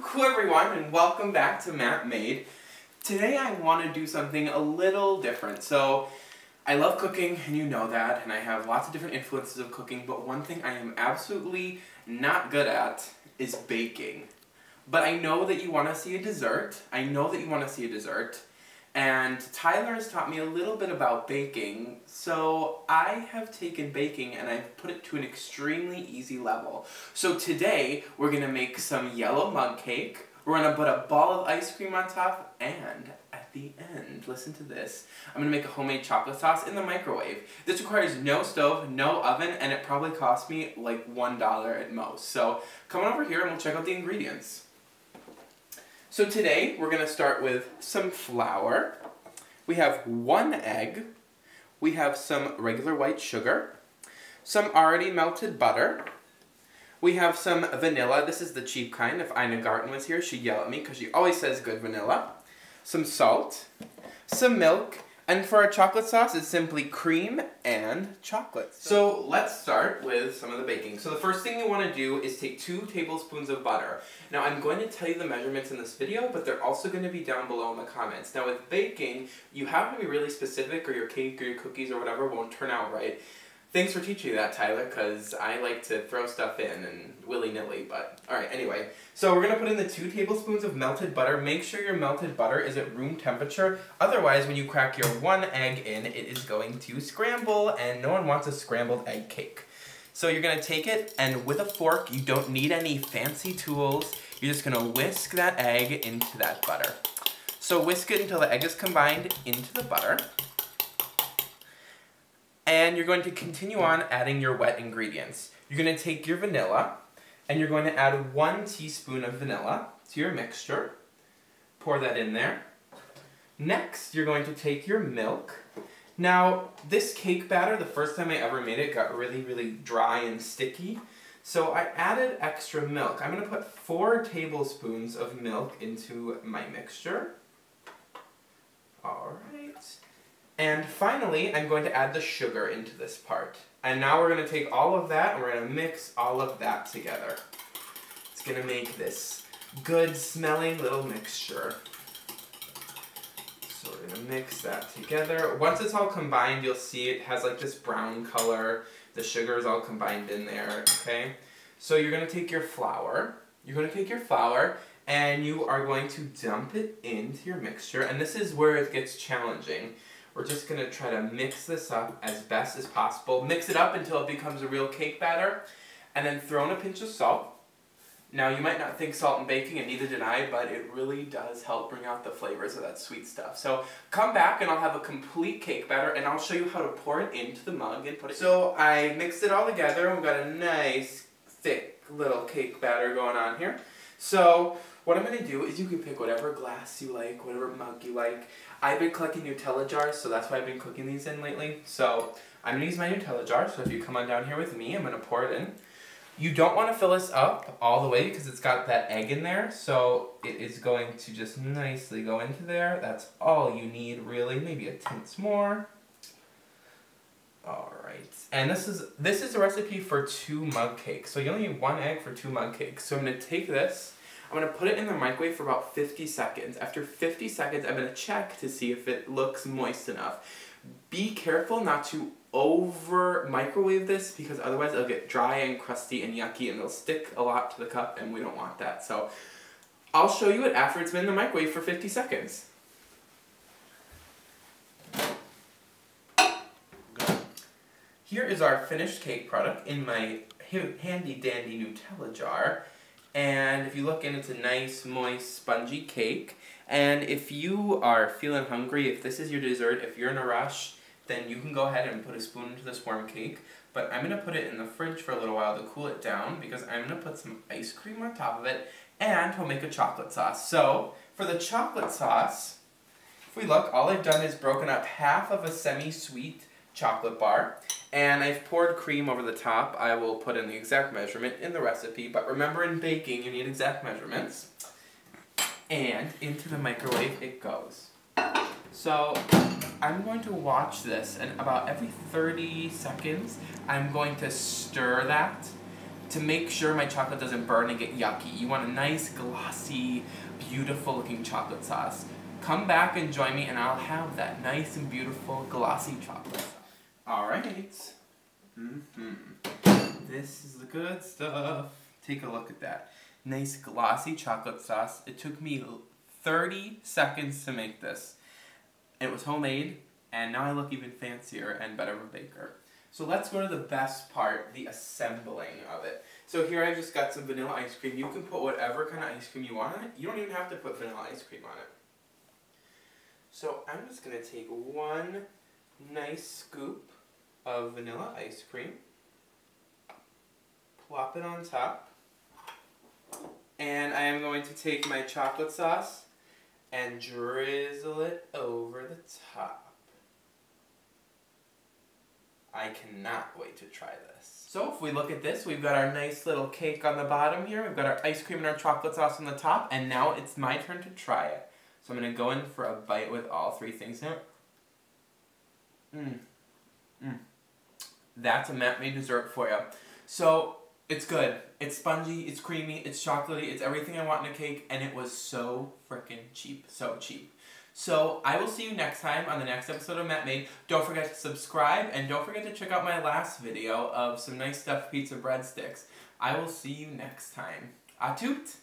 Cool everyone, and welcome back to Matt Made. Today I want to do something a little different. So, I love cooking, and you know that, and I have lots of different influences of cooking, but one thing I am absolutely not good at is baking. But I know that you want to see a dessert. And Tyler has taught me a little bit about baking, so I have taken baking and I've put it to an extremely easy level. So today, we're going to make some yellow mug cake, we're going to put a ball of ice cream on top, and at the end, listen to this, I'm going to make a homemade chocolate sauce in the microwave. This requires no stove, no oven, and it probably cost me like $1 at most. So come on over here and we'll check out the ingredients. So today, we're going to start with some flour. We have 1 egg. We have some regular white sugar. Some already melted butter. We have some vanilla. This is the cheap kind. If Ina Garten was here, she'd yell at me because she always says good vanilla. Some salt. Some milk. And for our chocolate sauce, it's simply cream and chocolate. So let's start with some of the baking. So the first thing you want to do is take 2 tablespoons of butter. Now I'm going to tell you the measurements in this video, but they're also going to be down below in the comments. Now with baking, you have to be really specific or your cake or your cookies or whatever won't turn out right. Thanks for teaching me that, Tyler, because I like to throw stuff in and willy-nilly, but alright, anyway. So we're going to put in the 2 tablespoons of melted butter. Make sure your melted butter is at room temperature. Otherwise, when you crack your 1 egg in, it is going to scramble, and no one wants a scrambled egg cake. So you're going to take it, and with a fork, you don't need any fancy tools. You're just going to whisk that egg into that butter. So whisk it until the egg is combined into the butter. And you're going to continue on adding your wet ingredients. You're going to take your vanilla, and you're going to add 1 teaspoon of vanilla to your mixture. Pour that in there. Next, you're going to take your milk. Now, this cake batter, the first time I ever made it, got really, really dry and sticky. So I added extra milk. I'm going to put 4 tablespoons of milk into my mixture. All right. And finally, I'm going to add the sugar into this part. And now we're going to take all of that and we're going to mix all of that together. It's going to make this good smelling little mixture. So we're going to mix that together. Once it's all combined, you'll see it has like this brown color. The sugar is all combined in there, okay? So you're going to take your flour. And you are going to dump it into your mixture. And this is where it gets challenging. We're just going to try to mix this up as best as possible. Mix it up until it becomes a real cake batter. And then throw in a pinch of salt. Now you might not think salt in baking, and neither did I, but it really does help bring out the flavors of that sweet stuff. So come back and I'll have a complete cake batter and I'll show you how to pour it into the mug and put it. So I mixed it all together and we've got a nice thick little cake batter going on here. So what I'm going to do is you can pick whatever glass you like, whatever mug you like. I've been collecting Nutella jars, so that's why I've been cooking these in lately. So I'm going to use my Nutella jar, so if you come on down here with me, I'm going to pour it in. You don't want to fill this up all the way because it's got that egg in there, so it is going to just nicely go into there. That's all you need, really. Maybe a tint more. Alright, and this is a recipe for 2 mug cakes. So you only need 1 egg for 2 mug cakes. So I'm going to take this, I'm going to put it in the microwave for about 50 seconds. After 50 seconds, I'm going to check to see if it looks moist enough. Be careful not to over microwave this because otherwise it'll get dry and crusty and yucky and it'll stick a lot to the cup and we don't want that. So I'll show you it after it's been in the microwave for 50 seconds. Here is our finished cake product in my handy dandy Nutella jar. And if you look in, it's a nice, moist, spongy cake. And if you are feeling hungry, if this is your dessert, if you're in a rush, then you can go ahead and put a spoon into this warm cake. But I'm going to put it in the fridge for a little while to cool it down because I'm going to put some ice cream on top of it and we'll make a chocolate sauce. So, for the chocolate sauce, if we look, all I've done is broken up half of a semi-sweet chocolate bar, and I've poured cream over the top. I will put in the exact measurement in the recipe, but remember in baking you need exact measurements. And into the microwave it goes. So I'm going to watch this, and about every 30 seconds I'm going to stir that to make sure my chocolate doesn't burn and get yucky. You want a nice, glossy, beautiful looking chocolate sauce. Come back and join me and I'll have that nice and beautiful, glossy chocolate sauce. Alright. This is the good stuff. Take a look at that. Nice, glossy chocolate sauce. It took me 30 seconds to make this. It was homemade, and now I look even fancier and better of a baker. So let's go to the best part, the assembling of it. So here I just got some vanilla ice cream. You can put whatever kind of ice cream you want on it. You don't even have to put vanilla ice cream on it. So I'm just going to take one nice scoop of vanilla ice cream, plop it on top, and I am going to take my chocolate sauce and drizzle it over the top. I cannot wait to try this. So if we look at this, we've got our nice little cake on the bottom here, we've got our ice cream and our chocolate sauce on the top, and now it's my turn to try it. So I'm going to go in for a bite with all three things in it. That's a Matt made dessert for you. So it's good. It's spongy, it's creamy, it's chocolatey, it's everything I want in a cake, and it was so freaking cheap. So cheap. So I will see you next time on the next episode of Matt Made. Don't forget to subscribe, and don't forget to check out my last video of some nice stuffed pizza breadsticks. I will see you next time. A toot!